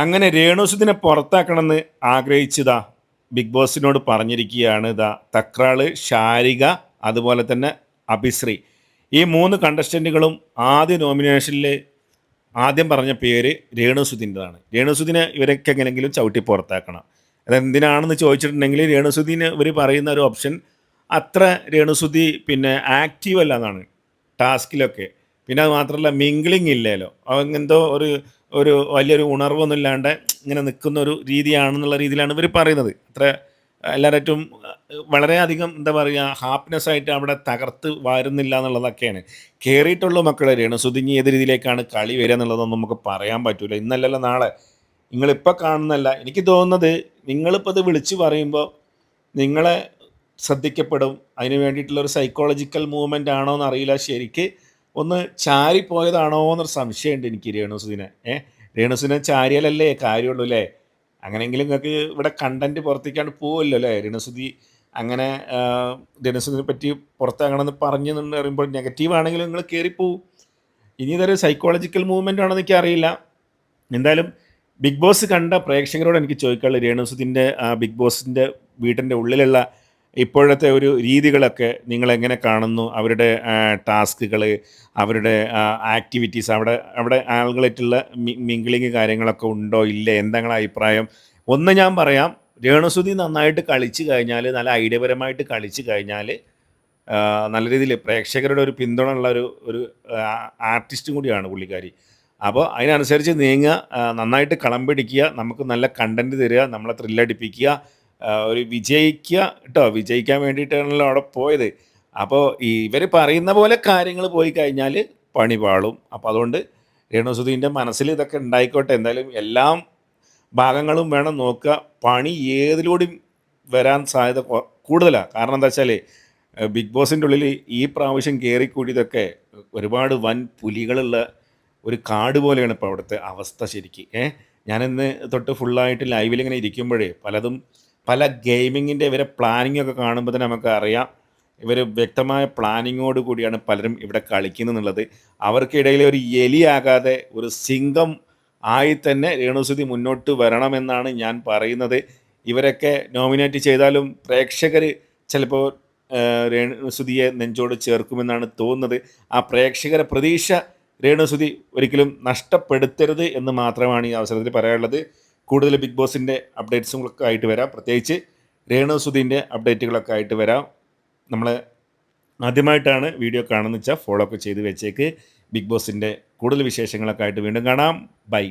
അങ്ങനെ രേണുസുദിനെ പുറത്താക്കണമെന്ന് ആഗ്രഹിച്ചതാ ബിഗ് ബോസിനോട് പറഞ്ഞിരിക്കുകയാണ്. തക്രാള്, ഷാരിക, അതുപോലെ തന്നെ അഭിശ്രീ. ഈ 3 കണ്ടസ്റ്റൻറ്റുകളും ആദ്യ നോമിനേഷനിൽ ആദ്യം പറഞ്ഞ പേര് രേണുസുദിൻ്റെതാണ്. രേണുസുദിനെ ഇവരൊക്കെ എങ്ങനെയെങ്കിലും ചവിട്ടി പുറത്താക്കണം. അതെന്തിനാണെന്ന് ചോദിച്ചിട്ടുണ്ടെങ്കിൽ രേണുസുദിന് ഇവർ പറയുന്ന ഒരു ഓപ്ഷൻ അത്ര രേണുസുതി പിന്നെ ആക്റ്റീവ് അല്ല എന്നാണ് ടാസ്കിലൊക്കെ. പിന്നെ അത് മാത്രമല്ല മിംഗ്ലിങ് ഇല്ലല്ലോ, എന്തോ ഒരു ഒരു വലിയൊരു ഉണർവൊന്നും ഇല്ലാണ്ട് ഇങ്ങനെ നിൽക്കുന്ന ഒരു രീതിയാണെന്നുള്ള രീതിയിലാണ് ഇവർ പറയുന്നത്. അത്ര എല്ലാവരും വളരെയധികം എന്താ പറയുക ഹാപ്പിനെസ് ആയിട്ട് അവിടെ തകർത്ത് വാരുന്നില്ല എന്നുള്ളതൊക്കെയാണ്. കയറിയിട്ടുള്ള മക്കളെ രേണുസുതിഞ്ഞ് ഏത് രീതിയിലേക്കാണ് കളി വരിക എന്നുള്ളതൊന്നും നമുക്ക് പറയാൻ പറ്റില്ല. ഇന്നല്ലല്ലോ നാളെ. നിങ്ങളിപ്പോൾ കാണുന്നല്ല, എനിക്ക് തോന്നുന്നത് നിങ്ങളിപ്പോൾ ഇത് വിളിച്ച് പറയുമ്പോൾ നിങ്ങളെ ശ്രദ്ധിക്കപ്പെടും. അതിന് വേണ്ടിയിട്ടുള്ളൊരു സൈക്കോളജിക്കൽ മൂവ്മെൻ്റ് ആണോ എന്നറിയില്ല. ശരിക്ക് ഒന്ന് ചാരിപ്പോയതാണോ എന്നൊരു സംശയമുണ്ട് എനിക്ക് രേണുസുദിനെ. രേണുസുദിനെ ചാരിയാലല്ലേ കാര്യമുള്ളൂ അല്ലേ? അങ്ങനെയെങ്കിലും നിങ്ങൾക്ക് ഇവിടെ കണ്ടൻറ്റ് പുറത്തേക്കാണ്ട് പോവുമല്ലോ അല്ലേ? രേണുസുതി അങ്ങനെ രേണുസുദിനെ പറ്റി പുറത്താകണമെന്ന് പറഞ്ഞെന്ന് പറയുമ്പോൾ നെഗറ്റീവ് ആണെങ്കിലും നിങ്ങൾ കയറിപ്പോവും. ഇനി ഇതൊരു സൈക്കോളജിക്കൽ മൂവ്മെൻ്റ് ആണെന്ന് എനിക്കറിയില്ല. എന്തായാലും ബിഗ് ബോസ് കണ്ട പ്രേക്ഷകരോട് എനിക്ക് ചോദിക്കാനുള്ളത്, രേണുസുദിൻ്റെ ബിഗ് ബോസിൻ്റെ വീട്ടിൻ്റെ ഉള്ളിലുള്ള ഇപ്പോഴത്തെ ഒരു രീതികളൊക്കെ നിങ്ങളെങ്ങനെ കാണുന്നു? അവരുടെ ടാസ്കുകൾ, അവരുടെ ആക്ടിവിറ്റീസ്, അവിടെ അവിടെ ആളുകളായിട്ടുള്ള മിംഗ്ലിങ് കാര്യങ്ങളൊക്കെ ഉണ്ടോ ഇല്ലേ? എന്താ നിങ്ങളുടെ അഭിപ്രായം? ഒന്ന് ഞാൻ പറയാം, രേണുസുതി നന്നായിട്ട് കളിച്ച് കഴിഞ്ഞാൽ, നല്ല ഐഡിയപരമായിട്ട് കളിച്ച് കഴിഞ്ഞാൽ നല്ല രീതിയിൽ പ്രേക്ഷകരുടെ ഒരു പിന്തുണ ഉള്ള ഒരു ഒരു ആർട്ടിസ്റ്റും കൂടിയാണ് പുള്ളിക്കാരി. അപ്പോൾ അതിനനുസരിച്ച് നീങ്ങുക, നന്നായിട്ട് കളം പിടിക്കുക, നമുക്ക് നല്ല കണ്ടൻറ്റ് തരിക, നമ്മളെ ത്രില്ലടിപ്പിക്കുക, ഒരു വിജയിക്കുക കേട്ടോ. വിജയിക്കാൻ വേണ്ടിയിട്ടാണല്ലോ അവിടെ പോയത്. അപ്പോൾ ഇവർ പറയുന്ന പോലെ കാര്യങ്ങൾ പോയി കഴിഞ്ഞാൽ പണി പാളും. അപ്പോൾ അതുകൊണ്ട് രേണുസുധീൻ്റെ മനസ്സിൽ ഇതൊക്കെ ഉണ്ടായിക്കോട്ടെ. എന്തായാലും എല്ലാം ഭാഗങ്ങളും വേണം നോക്കുക. പണി ഏതിലൂടെയും വരാൻ സാധ്യത കൂടുതലാണ്. കാരണം എന്താ വെച്ചാൽ ബിഗ് ബോസിൻ്റെ ഉള്ളിൽ ഈ പ്രാവശ്യം കയറിക്കൂടിയതൊക്കെ ഒരുപാട് വൻ പുലികളുള്ള ഒരു കാട് പോലെയാണ് ഇപ്പോൾ അവിടുത്തെ അവസ്ഥ ശരിക്ക്. ഞാനിന്ന് തൊട്ട് ഫുള്ളായിട്ട് ലൈവിലിങ്ങനെ ഇരിക്കുമ്പോഴേ പല ഗെയിമിങ്ങിൻ്റെ ഇവരെ പ്ലാനിങ് ഒക്കെ കാണുമ്പോൾ തന്നെ നമുക്ക് അറിയാം ഇവർ വ്യക്തമായ പ്ലാനിങ്ങോട് കൂടിയാണ് പലരും ഇവിടെ കളിക്കുന്നുള്ളത്. അവർക്കിടയിൽ ഒരു എലിയാകാതെ ഒരു സിംഹം ആയി തന്നെ രേണുസുതി മുന്നോട്ട് വരണമെന്നാണ് ഞാൻ പറയുന്നത്. ഇവരൊക്കെ നോമിനേറ്റ് ചെയ്താലും പ്രേക്ഷകർ ചിലപ്പോൾ രേണുസുതിയെ നെഞ്ചോട് ചേർക്കുമെന്നാണ് തോന്നുന്നത്. ആ പ്രേക്ഷകരെ പ്രതീക്ഷ രേണുസുതി ഒരിക്കലും നഷ്ടപ്പെടുത്തരുത് എന്ന് മാത്രമാണ് ഈ അവസരത്തിൽ പറയാനുള്ളത്. കൂടുതൽ ബിഗ് ബോസിൻ്റെ അപ്ഡേറ്റ്സുകളൊക്കെ ആയിട്ട് വരാം. പ്രത്യേകിച്ച് രേണുസുതിൻ്റെ അപ്ഡേറ്റുകളൊക്കെ ആയിട്ട് വരാം. നമ്മൾ ആദ്യമായിട്ടാണ് വീഡിയോ കാണുന്നത് വെച്ചാൽ ഫോളോ ഒക്കെ ചെയ്ത് വെച്ചേക്ക്. ബിഗ് ബോസിൻ്റെ കൂടുതൽ വിശേഷങ്ങളൊക്കെ ആയിട്ട് വീണ്ടും കാണാം. ബൈ.